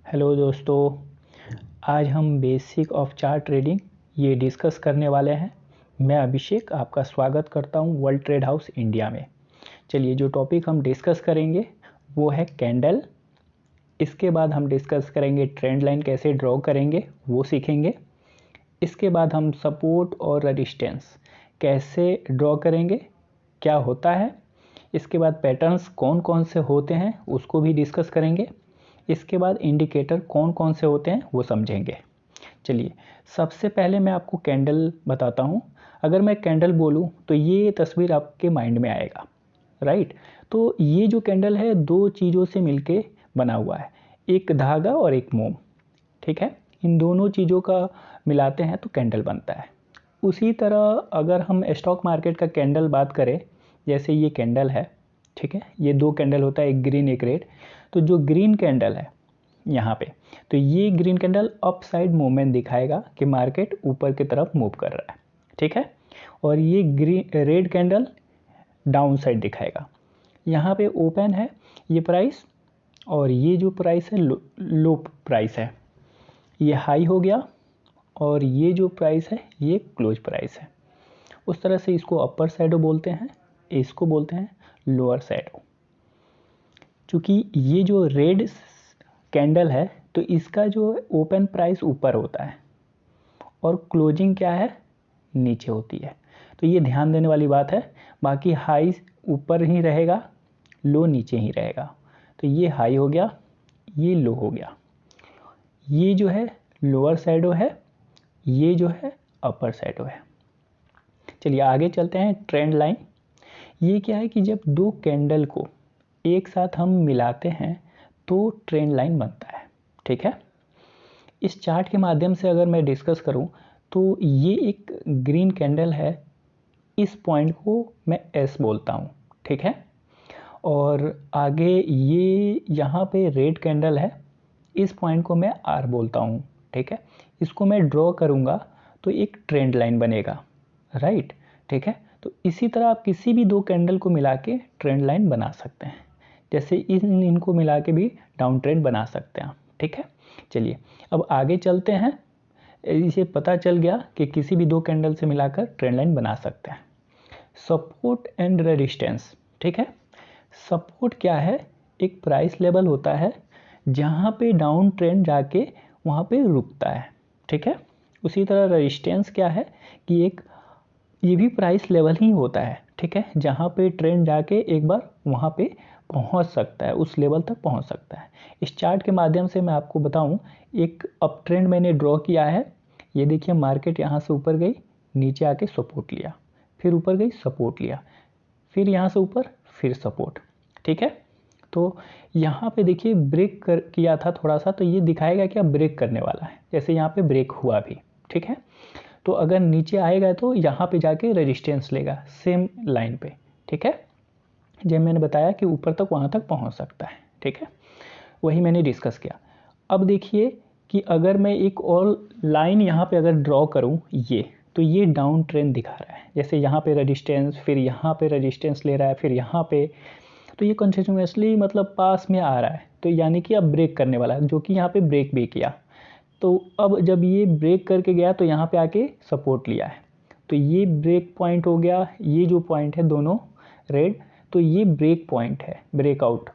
Hello दोस्तों, आज हम बेसिक ऑफ चार्ट ट्रेडिंग ये डिस्कस करने वाले हैं। मैं अभिषेक आपका स्वागत करता हूं वर्ल्ड ट्रेड हाउस इंडिया में। चलिए, जो टॉपिक हम डिस्कस करेंगे वो है कैंडल। इसके बाद हम डिस्कस करेंगे ट्रेंड लाइन कैसे ड्रॉ करेंगे, वो सीखेंगे। इसके बाद हम सपोर्ट और रेजिस्टेंस कैसे ड्रॉ करेंगे, क्या होता है। इसके बाद पैटर्न्स कौन कौन से होते हैं उसको भी डिस्कस करेंगे। इसके बाद इंडिकेटर कौन कौन से होते हैं वो समझेंगे। चलिए, सबसे पहले मैं आपको कैंडल बताता हूँ। अगर मैं कैंडल बोलूँ तो ये तस्वीर आपके माइंड में आएगा, राइट। तो ये जो कैंडल है दो चीज़ों से मिलके बना हुआ है, एक धागा और एक मोम, ठीक है। इन दोनों चीज़ों का मिलाते हैं तो कैंडल बनता है। उसी तरह अगर हम स्टॉक मार्केट का कैंडल बात करें, जैसे ये कैंडल है, ठीक है, ये दो कैंडल होता है, एक ग्रीन एक रेड। तो जो ग्रीन कैंडल है यहाँ पे, तो ये green candle up side movement दिखाएगा कि मार्केट ऊपर की तरफ मूव कर रहा है, ठीक है। और ये green red candle down side दिखाएगा। यहाँ पे ओपन है ये प्राइस, और ये जो प्राइस है लो प्राइस है, ये हाई हो गया, और ये जो प्राइस है ये क्लोज प्राइस है। उस तरह से इसको अपर साइडो बोलते हैं, इसको बोलते हैं लोअर साइडो। क्योंकि ये जो रेड कैंडल है तो इसका जो ओपन प्राइस ऊपर होता है और क्लोजिंग क्या है, नीचे होती है। तो ये ध्यान देने वाली बात है। बाकी हाई ऊपर ही रहेगा, लो नीचे ही रहेगा। तो ये हाई हो गया, ये लो हो गया, ये जो है लोअर साइडो है, ये जो है अपर साइडो है। चलिए आगे चलते हैं। ट्रेंड लाइन ये क्या है कि जब दो कैंडल को एक साथ हम मिलाते हैं तो ट्रेंड लाइन बनता है, ठीक है। इस चार्ट के माध्यम से अगर मैं डिस्कस करूं तो ये एक ग्रीन कैंडल है, इस पॉइंट को मैं एस बोलता हूं, ठीक है। और आगे ये यहाँ पे रेड कैंडल है, इस पॉइंट को मैं आर बोलता हूं, ठीक है। इसको मैं ड्रॉ करूँगा तो एक ट्रेंड लाइन बनेगा, राइट, ठीक है। तो इसी तरह आप किसी भी दो कैंडल को मिला के ट्रेंड लाइन बना सकते हैं। जैसे इनको मिला के भी डाउन ट्रेंड बना सकते हैं, ठीक है। चलिए अब आगे चलते हैं। इसे पता चल गया कि किसी भी दो कैंडल से मिलाकर ट्रेंड लाइन बना सकते हैं। सपोर्ट एंड रेजिस्टेंस, ठीक है। सपोर्ट क्या है, एक प्राइस लेवल होता है जहाँ पे डाउन ट्रेंड जाके वहाँ पे रुकता है, ठीक है। उसी तरह रेजिस्टेंस क्या है कि एक ये भी प्राइस लेवल ही होता है, ठीक है, जहाँ पे ट्रेंड जाके एक बार वहाँ पे पहुँच सकता है, उस लेवल तक पहुँच सकता है। इस चार्ट के माध्यम से मैं आपको बताऊँ, एक अप ट्रेंड मैंने ड्रॉ किया है। ये देखिए मार्केट यहाँ से ऊपर गई, नीचे आके सपोर्ट लिया, फिर ऊपर गई सपोर्ट लिया, फिर यहाँ से ऊपर फिर सपोर्ट, ठीक है। तो यहाँ पे देखिए ब्रेक किया था थोड़ा सा, तो ये दिखाएगा क्या ब्रेक करने वाला है। जैसे यहाँ पे ब्रेक हुआ भी, ठीक है। तो अगर नीचे आएगा तो यहाँ पे जाके रेजिस्टेंस लेगा सेम लाइन पे, ठीक है। जब मैंने बताया कि ऊपर तक वहाँ तक पहुँच सकता है, ठीक है, वही मैंने डिस्कस किया। अब देखिए कि अगर मैं एक और लाइन यहाँ पे अगर ड्रॉ करूँ ये, तो ये डाउन ट्रेंड दिखा रहा है। जैसे यहाँ पे रेजिस्टेंस, फिर यहाँ पे रेजिस्टेंस ले रहा है, फिर यहाँ पे, तो ये कंटिन्यूसली मतलब पास में आ रहा है। तो यानी कि अब ब्रेक करने वाला है, जो कि यहाँ पे ब्रेक भी किया। तो अब जब ये ब्रेक करके गया तो यहाँ पे आके सपोर्ट लिया है, तो ये ब्रेक पॉइंट हो गया। ये जो पॉइंट है दोनों रेड, तो ये ब्रेक पॉइंट है, ब्रेकआउट,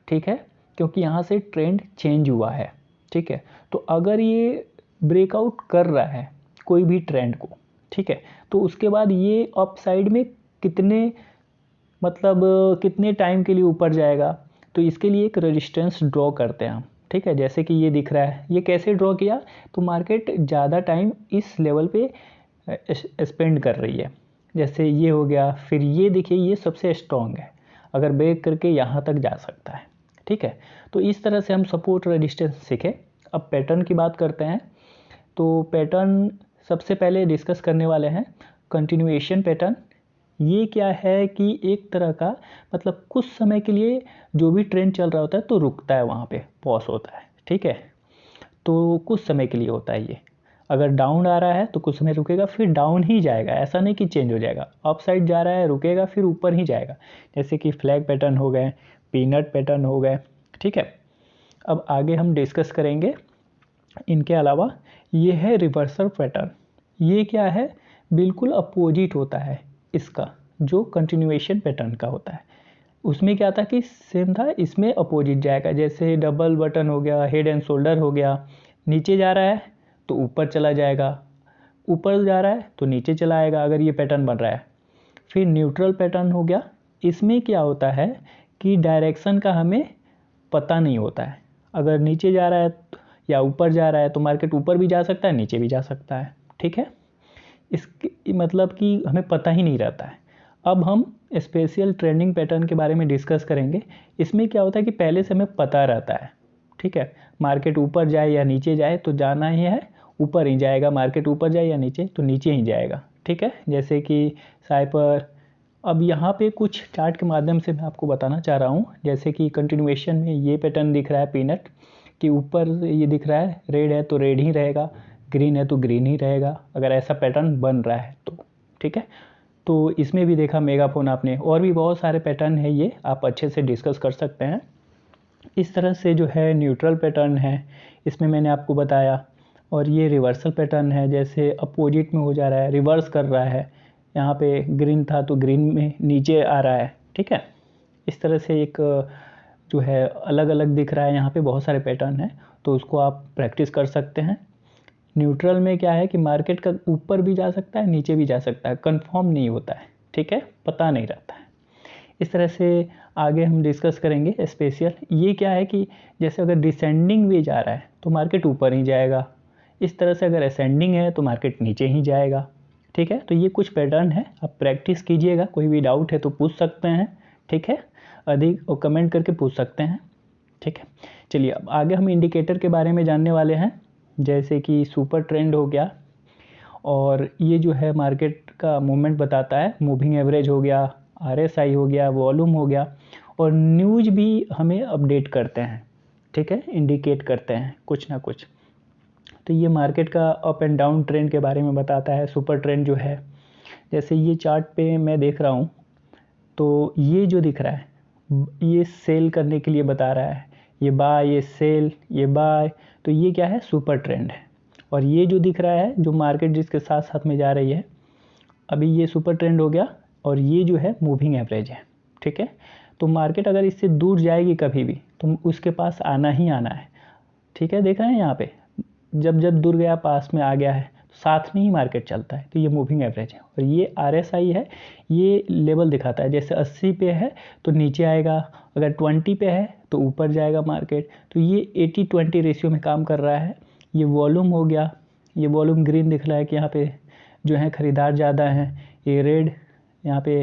ठीक है, क्योंकि यहाँ से ट्रेंड चेंज हुआ है, ठीक है। तो अगर ये ब्रेकआउट कर रहा है कोई भी ट्रेंड को, ठीक है, तो उसके बाद ये अप साइड में कितने मतलब कितने टाइम के लिए ऊपर जाएगा, तो इसके लिए एक रेजिस्टेंस ड्रॉ करते हैं हम, ठीक है। जैसे कि ये दिख रहा है, ये कैसे ड्रॉ किया, तो मार्केट ज़्यादा टाइम इस लेवल पे स्पेंड कर रही है। जैसे ये हो गया, फिर ये देखिए ये सबसे स्ट्रॉन्ग है, अगर ब्रेक करके यहाँ तक जा सकता है, ठीक है। तो इस तरह से हम सपोर्ट रेजिस्टेंस सीखे। अब पैटर्न की बात करते हैं। तो पैटर्न सबसे पहले डिस्कस करने वाले हैं कंटिन्यूएशन पैटर्न। ये क्या है कि एक तरह का मतलब कुछ समय के लिए जो भी ट्रेंड चल रहा होता है तो रुकता है, वहाँ पे पॉज होता है, ठीक है। तो कुछ समय के लिए होता है ये। अगर डाउन आ रहा है तो कुछ समय रुकेगा, फिर डाउन ही जाएगा, ऐसा नहीं कि चेंज हो जाएगा। अप साइड जा रहा है रुकेगा, फिर ऊपर ही जाएगा। जैसे कि फ्लैग पैटर्न हो गए, पीनट पैटर्न हो गए, ठीक है। अब आगे हम डिस्कस करेंगे। इनके अलावा ये है रिवर्सल पैटर्न। ये क्या है, बिल्कुल अपोजिट होता है इसका, जो कंटिन्यूएशन पैटर्न का होता है। उसमें क्या था कि सेम था, इसमें अपोजिट जाएगा। जैसे डबल बटन हो गया, हेड एंड शोल्डर हो गया, नीचे जा रहा है तो ऊपर चला जाएगा, ऊपर जा रहा है तो नीचे चला आएगा, अगर ये पैटर्न बन रहा है। फिर न्यूट्रल पैटर्न हो गया। इसमें क्या होता है कि डायरेक्शन का हमें पता नहीं होता है। अगर नीचे जा रहा है या ऊपर जा रहा है तो मार्केट ऊपर भी जा सकता है, नीचे भी जा सकता है। ठीक है, इसके मतलब कि हमें पता ही नहीं रहता है। अब हम स्पेशल ट्रेंडिंग पैटर्न के बारे में डिस्कस करेंगे। इसमें क्या होता है कि पहले से हमें पता रहता है। ठीक है, मार्केट ऊपर जाए या नीचे जाए तो जाना ही है, ऊपर ही जाएगा। मार्केट ऊपर जाए या नीचे तो नीचे ही जाएगा। ठीक है, जैसे कि साइपर। अब यहाँ पे कुछ चार्ट के माध्यम से मैं आपको बताना चाह रहा हूँ। जैसे कि कंटिन्यूएशन में ये पैटर्न दिख रहा है पीनट, कि ऊपर ये दिख रहा है रेड है तो रेड ही रहेगा, ग्रीन है तो ग्रीन ही रहेगा, अगर ऐसा पैटर्न बन रहा है तो। ठीक है, तो इसमें भी देखा मेगाफोन आपने, और भी बहुत सारे पैटर्न है, ये आप अच्छे से डिस्कस कर सकते हैं। इस तरह से जो है न्यूट्रल पैटर्न है, इसमें मैंने आपको बताया। और ये रिवर्सल पैटर्न है, जैसे अपोजिट में हो जा रहा है, रिवर्स कर रहा है। यहाँ पे ग्रीन था तो ग्रीन में नीचे आ रहा है। ठीक है, इस तरह से एक जो है अलग अलग दिख रहा है। यहाँ पे बहुत सारे पैटर्न हैं, तो उसको आप प्रैक्टिस कर सकते हैं। न्यूट्रल में क्या है कि मार्केट का ऊपर भी जा सकता है, नीचे भी जा सकता है, कंफर्म नहीं होता है। ठीक है, पता नहीं रहता है। इस तरह से आगे हम डिस्कस करेंगे स्पेशल। ये क्या है कि जैसे अगर डिसेंडिंग वे जा रहा है तो मार्केट ऊपर ही जाएगा, इस तरह से अगर असेंडिंग है तो मार्केट नीचे ही जाएगा। ठीक है, तो ये कुछ पैटर्न है, आप प्रैक्टिस कीजिएगा। कोई भी डाउट है तो पूछ सकते हैं। ठीक है, अधिक और कमेंट करके पूछ सकते हैं। ठीक है, चलिए अब आगे हम इंडिकेटर के बारे में जानने वाले हैं। जैसे कि सुपर ट्रेंड हो गया, और ये जो है मार्केट का मूवमेंट बताता है। मूविंग एवरेज हो गया, RSI हो गया, वॉल्यूम हो गया, और न्यूज भी हमें अपडेट करते हैं। ठीक है, इंडिकेट करते हैं कुछ ना कुछ। तो ये मार्केट का अप एंड डाउन ट्रेंड के बारे में बताता है। सुपर ट्रेंड जो है, जैसे ये चार्ट पे मैं देख रहा हूँ, तो ये जो दिख रहा है ये सेल करने के लिए बता रहा है, ये बाय, ये सेल, ये बाय। तो ये क्या है, सुपर ट्रेंड है। और ये जो दिख रहा है, जो मार्केट जिसके साथ साथ में जा रही है, अभी ये सुपर ट्रेंड हो गया, और ये जो है मूविंग एवरेज है। ठीक है, तो मार्केट अगर इससे दूर जाएगी कभी भी तो उसके पास आना ही आना है। ठीक है, देख रहे हैं यहाँ पे, जब जब दूर गया पास में आ गया है, तो साथ में ही मार्केट चलता है। तो ये मूविंग एवरेज है। और ये RSI है, ये लेवल दिखाता है। जैसे 80 पे है तो नीचे आएगा, अगर 20 पे है तो ऊपर जाएगा मार्केट। तो ये 80-20 रेशियो में काम कर रहा है। ये वॉल्यूम हो गया, ये वॉल्यूम ग्रीन दिख रहा है कि यहाँ पे जो है ख़रीदार ज़्यादा हैं। ये रेड, यहाँ पे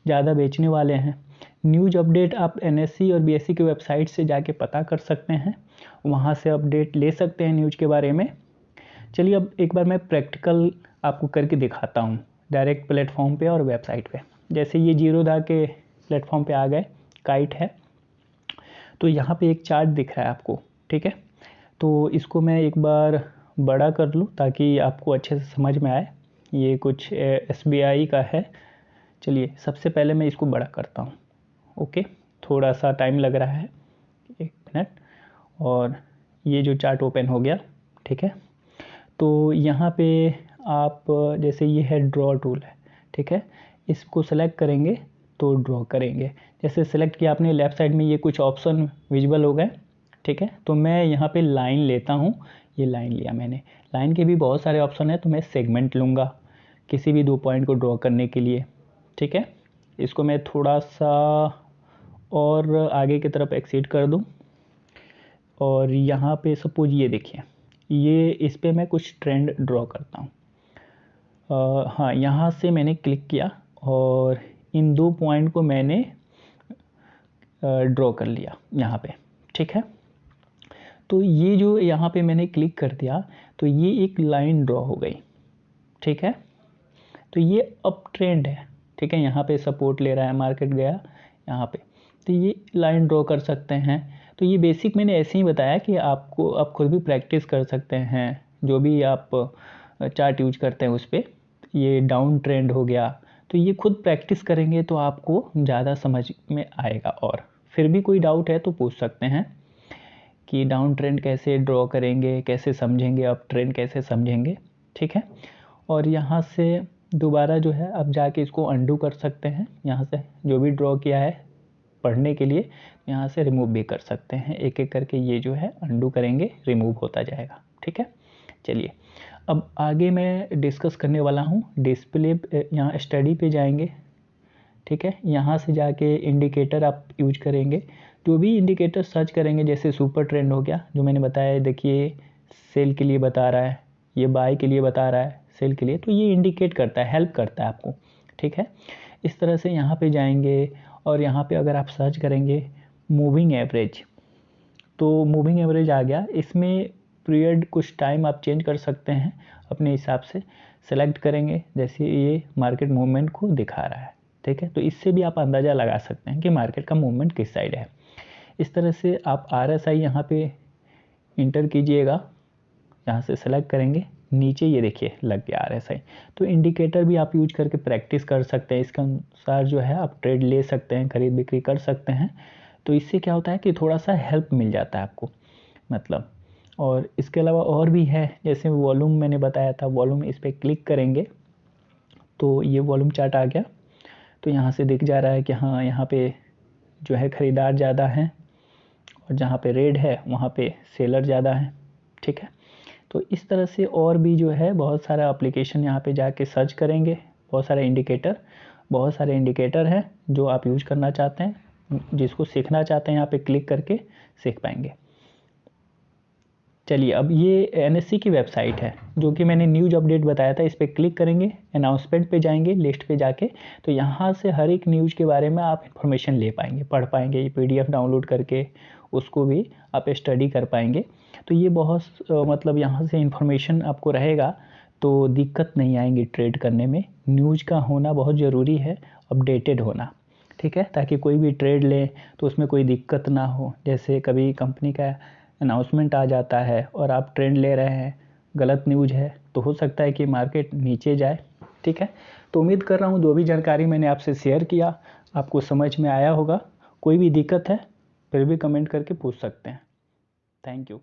ज़्यादा बेचने वाले हैं। न्यूज़ अपडेट आप NSE और BSE की वेबसाइट से जाके पता कर सकते हैं, वहाँ से अपडेट ले सकते हैं न्यूज़ के बारे में। चलिए अब एक बार मैं प्रैक्टिकल आपको करके दिखाता हूँ, डायरेक्ट प्लेटफॉर्म पे और वेबसाइट पे। जैसे ये जीरोधा के प्लेटफॉर्म पे आ गए, काइट है, तो यहाँ पे एक चार्ट दिख रहा है आपको। ठीक है, तो इसको मैं एक बार बड़ा कर लूँ ताकि आपको अच्छे से समझ में आए। ये कुछ SBI का है। चलिए सबसे पहले मैं इसको बड़ा करता हूँ। ओके, थोड़ा सा टाइम लग रहा है, 1 मिनट। और ये जो चार्ट ओपन हो गया। ठीक है, तो यहाँ पे आप जैसे ये है ड्रॉ टूल है। ठीक है, इसको सेलेक्ट करेंगे तो ड्रॉ करेंगे। जैसे सेलेक्ट किया आपने, लेफ़्ट साइड में ये कुछ ऑप्शन विजिबल हो गए। ठीक है, तो मैं यहाँ पे लाइन लेता हूँ। ये लाइन लिया मैंने। लाइन के भी बहुत सारे ऑप्शन है, तो मैं सेगमेंट लूँगा किसी भी 2 पॉइंट को ड्रॉ करने के लिए। ठीक है, इसको मैं थोड़ा सा और आगे की तरफ एक्सीड कर दूँ, और यहाँ पे सपोज ये देखिए, ये इस पे मैं कुछ ट्रेंड ड्रॉ करता हूँ। हाँ, यहाँ से मैंने क्लिक किया और इन 2 पॉइंट को मैंने ड्रॉ कर लिया यहाँ पे। ठीक है, तो ये जो यहाँ पे मैंने क्लिक कर दिया तो ये एक लाइन ड्रॉ हो गई। ठीक है, तो ये अप ट्रेंड है। ठीक है, यहाँ पे सपोर्ट ले रहा है, मार्केट गया यहाँ पे, तो ये लाइन ड्रॉ कर सकते हैं। तो ये बेसिक मैंने ऐसे ही बताया कि आपको आप खुद भी प्रैक्टिस कर सकते हैं, जो भी आप चार्ट यूज करते हैं उस पर। ये डाउन ट्रेंड हो गया, तो ये खुद प्रैक्टिस करेंगे तो आपको ज़्यादा समझ में आएगा। और फिर भी कोई डाउट है तो पूछ सकते हैं। कि डाउन ट्रेंड कैसे ड्रॉ करेंगे, कैसे समझेंगे, अप ट्रेंड कैसे समझेंगे, ठीक है। और यहाँ से दोबारा जो है अब जाके इसको अंडू कर सकते हैं, यहाँ से जो भी ड्रॉ किया है पढ़ने के लिए यहाँ से रिमूव भी कर सकते हैं। एक एक करके ये जो है अंडू करेंगे, रिमूव होता जाएगा, ठीक है। चलिए अब आगे मैं डिस्कस करने वाला हूँ डिस्प्ले, यहाँ स्टडी पे जाएंगे, ठीक है। यहाँ से जाके इंडिकेटर आप यूज करेंगे, जो भी इंडिकेटर सर्च करेंगे, जैसे सुपर ट्रेंड हो गया जो मैंने बताया, देखिए सेल के लिए बता रहा है, ये बाय के लिए बता रहा है, सेल के लिए, तो ये इंडिकेट करता है, हेल्प करता है आपको, ठीक है। इस तरह से यहाँ पे जाएंगे और यहाँ पे अगर आप सर्च करेंगे मूविंग एवरेज, तो मूविंग एवरेज आ गया। इसमें पीरियड कुछ टाइम आप चेंज कर सकते हैं अपने हिसाब से, सेलेक्ट करेंगे, जैसे ये मार्केट मूवमेंट को दिखा रहा है, ठीक है। तो इससे भी आप अंदाज़ा लगा सकते हैं कि मार्केट का मूवमेंट किस साइड है। इस तरह से आप RSI यहाँ पे इंटर कीजिएगा, यहाँ से सेलेक्ट करेंगे, नीचे ये देखिए लग गया RSI। तो इंडिकेटर भी आप यूज करके प्रैक्टिस कर सकते हैं, इसके अनुसार जो है आप ट्रेड ले सकते हैं, खरीद बिक्री कर सकते हैं। तो इससे क्या होता है कि थोड़ा सा हेल्प मिल जाता है आपको, मतलब। और इसके अलावा और भी है, जैसे वॉल्यूम मैंने बताया था, वॉल्यूम इस पर क्लिक करेंगे तो ये वॉल्यूम चार्ट आ गया। तो यहाँ से दिख जा रहा है कि हाँ यहाँ पे जो है ख़रीदार ज़्यादा हैं और जहाँ पे रेड है वहाँ पे सेलर ज़्यादा हैं, ठीक है। तो इस तरह से और भी जो है बहुत सारा एप्लीकेशन यहाँ पे जाके सर्च करेंगे, बहुत सारे इंडिकेटर हैं जो आप यूज करना चाहते हैं, जिसको सीखना चाहते हैं यहाँ पे क्लिक करके सीख पाएंगे। चलिए अब ये NSE की वेबसाइट है जो कि मैंने न्यूज़ अपडेट बताया था, इस पर क्लिक करेंगे, अनाउंसमेंट पे जाएंगे, लिस्ट पे जाके, तो यहाँ से हर एक न्यूज़ के बारे में आप इन्फॉर्मेशन ले पाएंगे, पढ़ पाएंगे, ये PDF डाउनलोड करके उसको भी आप स्टडी कर पाएंगे। तो ये बहुत मतलब यहाँ से इन्फॉर्मेशन आपको रहेगा तो दिक्कत नहीं आएंगी ट्रेड करने में। न्यूज़ का होना बहुत ज़रूरी है, अपडेटेड होना, ठीक है, ताकि कोई भी ट्रेड लें तो उसमें कोई दिक्कत ना हो। जैसे कभी कंपनी का अनाउंसमेंट आ जाता है और आप ट्रेंड ले रहे हैं, गलत न्यूज़ है, तो हो सकता है कि मार्केट नीचे जाए, ठीक है। तो उम्मीद कर रहा हूँ जो भी जानकारी मैंने आपसे शेयर किया आपको समझ में आया होगा। कोई भी दिक्कत है फिर भी कमेंट करके पूछ सकते हैं। Thank you.